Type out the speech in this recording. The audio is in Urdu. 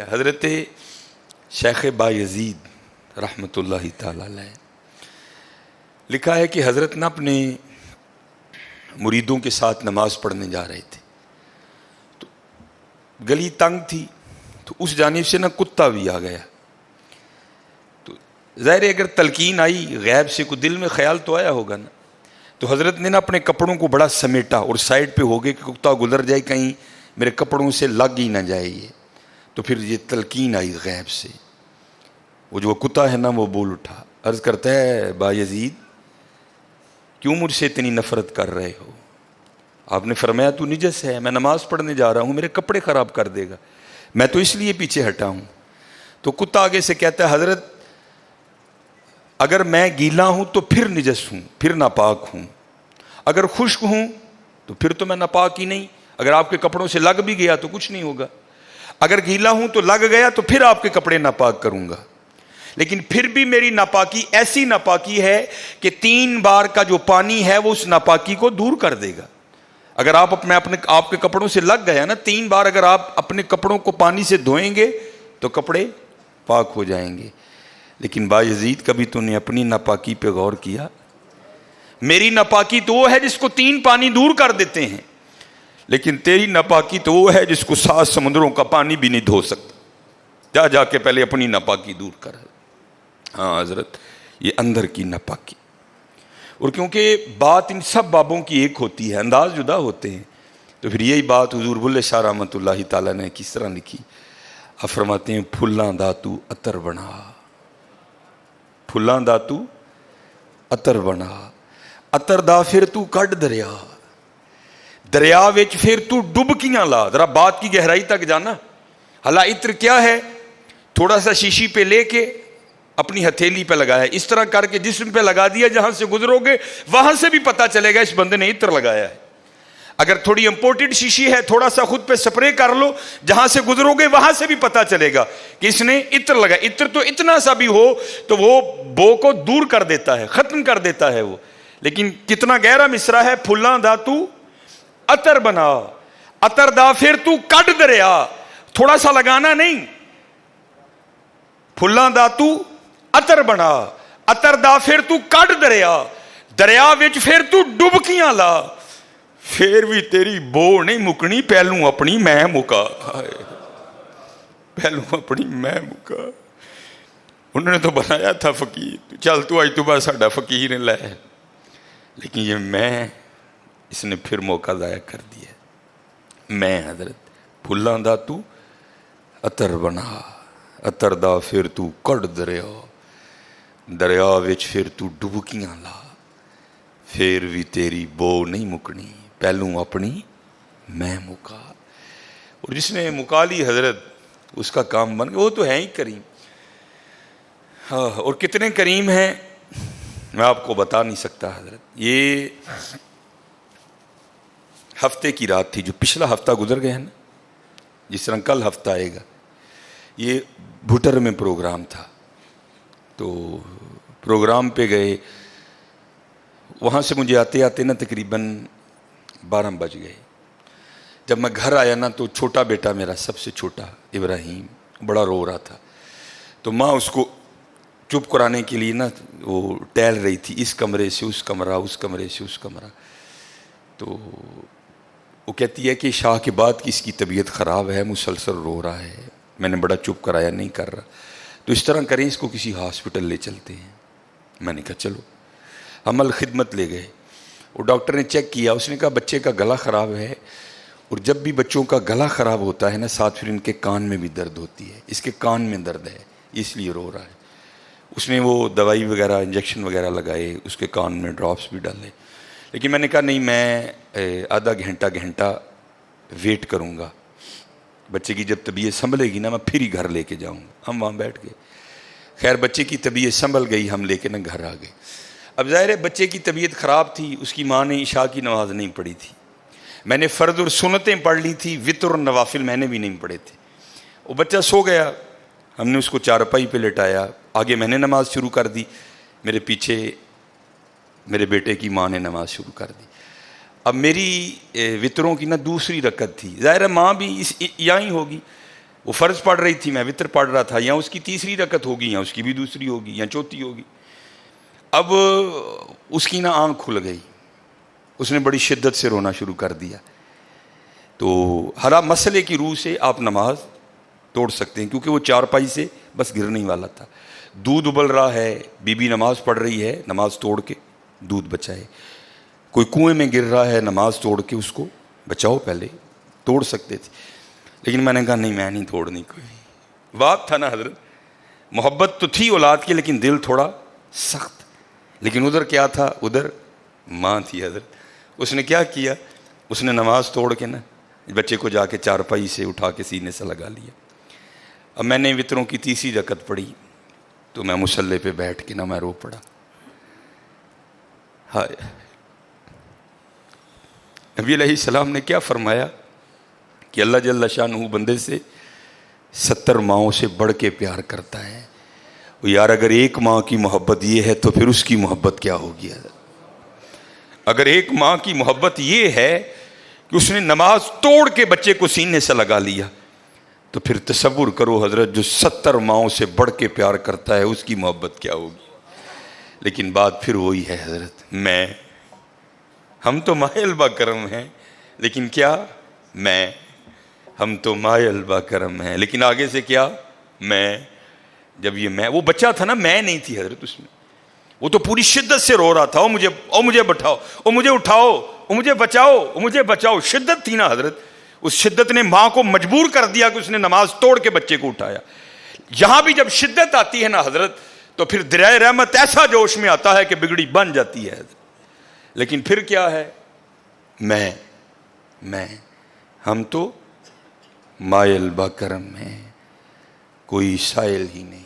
حضرت شیخ بایزید رحمۃ اللہ تعالی علیہ لکھا ہے کہ حضرت نے اپنے مریدوں کے ساتھ نماز پڑھنے جا رہے تھے تو گلی تنگ تھی تو اس جانب سے کتا بھی آ گیا. تو ظاہر ہے اگر تلقین آئی غیب سے کوئی دل میں خیال تو آیا ہوگا نا. تو حضرت نے اپنے کپڑوں کو بڑا سمیٹا اور سائڈ پہ ہو گئے کہ کتا گزر جائے کہیں میرے کپڑوں سے لگ ہی نہ جائے. یہ تو پھر یہ تلقین آئی غیب سے. وہ جو کتا ہے نا وہ بول اٹھا, عرض کرتا ہے بایزید کیوں مجھ سے اتنی نفرت کر رہے ہو؟ آپ نے فرمایا تو نجس ہے, میں نماز پڑھنے جا رہا ہوں, میرے کپڑے خراب کر دے گا, میں تو اس لیے پیچھے ہٹا ہوں. تو کتا آگے سے کہتا ہے حضرت اگر میں گیلا ہوں تو پھر نجس ہوں, پھر ناپاک ہوں, اگر خشک ہوں تو پھر تو میں ناپاک ہی نہیں, اگر آپ کے کپڑوں سے لگ بھی گیا تو کچھ نہیں ہوگا, اگر گیلا ہوں تو لگ گیا تو پھر آپ کے کپڑے ناپاک کروں گا. لیکن پھر بھی میری ناپاکی ایسی ناپاکی ہے کہ 3 بار کا جو پانی ہے وہ اس ناپاکی کو دور کر دے گا. اگر آپ کے کپڑوں سے لگ گیا نا 3 بار, اگر آپ اپنے کپڑوں کو پانی سے دھوئیں گے تو کپڑے پاک ہو جائیں گے. لیکن بایزید کبھی تو نے اپنی ناپاکی پہ غور کیا؟ میری ناپاکی تو وہ ہے جس کو 3 پانی دور کر دیتے ہیں, لیکن تیری ناپاکی تو وہ ہے جس کو 7 سمندروں کا پانی بھی نہیں دھو سکتا. جا کے پہلے اپنی ناپاکی دور کر. ہاں حضرت یہ اندر کی ناپاکی. اور کیونکہ بات ان سب بابوں کی ایک ہوتی ہے, انداز جدا ہوتے ہیں, تو پھر یہی بات حضور بلے شاہ رحمۃ اللہ تعالیٰ نے کس طرح لکھی. آپ فرماتے ہیں پھلاں دا تو عطر بنا, پھلاں دا تو عطر بنا, عطر دا پھر تو کڈ دریا, دریا وچ پھر تو ڈبکیاں لا. ذرا بات کی گہرائی تک جانا. حالا عطر کیا ہے؟ تھوڑا سا شیشی پہ لے کے اپنی ہتھیلی پہ لگایا, اس طرح کر کے جسم پہ لگا دیا, جہاں سے گزرو گے وہاں سے بھی پتا چلے گا اس بندے نے عطر لگایا ہے. اگر تھوڑی امپورٹڈ شیشی ہے تھوڑا سا خود پہ سپرے کر لو, جہاں سے گزرو گے وہاں سے بھی پتا چلے گا کہ اس نے عطر لگایا. عطر تو اتنا سا بھی ہو تو وہ بو کو دور کر دیتا ہے, ختم کر دیتا ہے وہ. لیکن کتنا گہرا مصرع ہے, پھلاں دا تو عطر بنا, عطر دا پھر تو کڈ دریا. تھوڑا سا لگانا نہیں, پھلاں دا تو عطر بنا, عطر دا پھر تو کڈ دریا, دریا وچ پھر تو ڈبکیاں لا, پھر بھی تیری بو نہیں مکنی, پہلوں اپنی میں مکا. پہلوں اپنی میں مکا. انہوں نے تو بنایا تھا فقیر, چل تو آج تو بعد ساڈا فقیر لے, لیکن یہ میں اس نے پھر موقع ضائع کر دیا. میں حضرت پھلاں دا تو عطر بنا, عطر دا پھر تو کڈ دریا, دریا وچ پھر تو ڈبکیاں لا, پھر بھی تیری بو نہیں مکنی, پہلوں اپنی میں مکا. اور جس نے مکا لی حضرت اس کا کام بن گیا. وہ تو ہے ہی کریم. ہاں, اور کتنے کریم ہیں میں آپ کو بتا نہیں سکتا حضرت. یہ ہفتے کی رات تھی, جو پچھلا ہفتہ گزر گیا نا, جس طرح کل ہفتہ آئے گا. یہ بھٹر میں پروگرام تھا, تو پروگرام پہ گئے, وہاں سے مجھے آتے آتے نا تقریباً 12 بج گئے. جب میں گھر آیا نا تو چھوٹا بیٹا میرا, سب سے چھوٹا ابراہیم, بڑا رو رہا تھا. تو ماں اس کو چپ کرانے کے لیے نا وہ ٹہل رہی تھی, اس کمرے سے اس کمرہ, اس کمرے سے اس کمرہ. تو وہ کہتی ہے کہ شاہ کے بعد کی اس کی طبیعت خراب ہے, مسلسل رو رہا ہے, میں نے بڑا چپ کرایا, نہیں کر رہا, تو اس طرح کریں اس کو کسی ہاسپٹل لے چلتے ہیں. میں نے کہا چلو. عمل خدمت لے گئے. وہ ڈاکٹر نے چیک کیا, اس نے کہا بچے کا گلا خراب ہے, اور جب بھی بچوں کا گلا خراب ہوتا ہے نا ساتھ پھر ان کے کان میں بھی درد ہوتی ہے, اس کے کان میں درد ہے اس لیے رو رہا ہے. اس نے وہ دوائی وغیرہ انجیکشن وغیرہ لگائے, اس کے کان میں ڈراپس بھی ڈالے. لیکن میں نے کہا نہیں, میں آدھا گھنٹہ ویٹ کروں گا, بچے کی جب طبیعت سنبھلے گی نا میں پھر ہی گھر لے کے جاؤں گا. ہم وہاں بیٹھ گئے. خیر بچے کی طبیعت سنبھل گئی, ہم لے کے نا گھر آ گئے. اب ظاہر ہے بچے کی طبیعت خراب تھی, اس کی ماں نے عشاء کی نماز نہیں پڑھی تھی, میں نے فرض اور سنتیں پڑھ لی تھی, وتر اور نوافل میں نے بھی نہیں پڑھے تھے. وہ بچہ سو گیا, ہم نے اس کو چارپائی پہ لٹایا, آگے میں نے نماز شروع کر دی, میرے پیچھے میرے بیٹے کی ماں نے نماز شروع کر دی. اب میری وطروں کی نا دوسری رکعت تھی, ظاہر ہے ماں بھی یہاں ہی ہوگی, وہ فرض پڑھ رہی تھی، میں وطر پڑھ رہا تھا، یا اس کی تیسری رکعت ہوگی یا اس کی بھی دوسری ہوگی یا چوتھی ہوگی. اب اس کی نا آنکھ کھل گئی، اس نے بڑی شدت سے رونا شروع کر دیا. تو ہر مسئلے کی روح سے آپ نماز توڑ سکتے ہیں، کیونکہ وہ چارپائی سے بس گرنے ہی والا تھا. دودھ ابل رہا ہے، بی بی نماز پڑھ رہی ہے، نماز توڑ کے دودھ بچائے. کوئی کنویں میں گر رہا ہے، نماز توڑ کے اس کو بچاؤ. پہلے توڑ سکتے تھے، لیکن میں نے کہا نہیں، میں نہیں توڑنی. کوئی بات تھا نا حضرت، محبت تو تھی اولاد کی لیکن دل تھوڑا سخت. لیکن ادھر کیا تھا؟ ادھر ماں تھی حضرت. اس نے کیا کیا؟ اس نے نماز توڑ کے نا بچے کو جا کے چارپائی سے اٹھا کے سینے سے لگا لیا. اب میں نے وطروں کی تیسری رکعت پڑھی تو میں مصلی پہ بیٹھ کے نا میں رو پڑا. ہائے، نبی علیہ السلام نے کیا فرمایا کہ اللہ جل شانہ بندے سے 70 ماؤں سے بڑھ کے پیار کرتا ہے. یار اگر ایک ماں کی محبت یہ ہے تو پھر اس کی محبت کیا ہوگی؟ اگر ایک ماں کی محبت یہ ہے کہ اس نے نماز توڑ کے بچے کو سینے سے لگا لیا، تو پھر تصور کرو حضرت، جو 70 ماؤں سے بڑھ کے پیار کرتا ہے اس کی محبت کیا ہوگی؟ لیکن بات پھر وہی ہے حضرت، ہم تو مائل با کرم ہیں، لیکن کیا ہم تو مائل با کرم ہیں، لیکن آگے سے کیا؟ جب یہ وہ بچہ تھا نا، میں نہیں تھی حضرت اس میں. وہ تو پوری شدت سے رو رہا تھا، مجھے بٹھاؤ، مجھے اٹھاؤ، مجھے بچاؤ، مجھے بچاؤ. شدت تھی نا حضرت، اس شدت نے ماں کو مجبور کر دیا کہ اس نے نماز توڑ کے بچے کو اٹھایا. یہاں بھی جب شدت آتی ہے نا حضرت، تو پھر دریائے رحمت ایسا جوش میں آتا ہے کہ بگڑی بن جاتی ہے. لیکن پھر کیا ہے؟ ہم تو مائل با کرم ہیں، کوئی سائل ہی نہیں.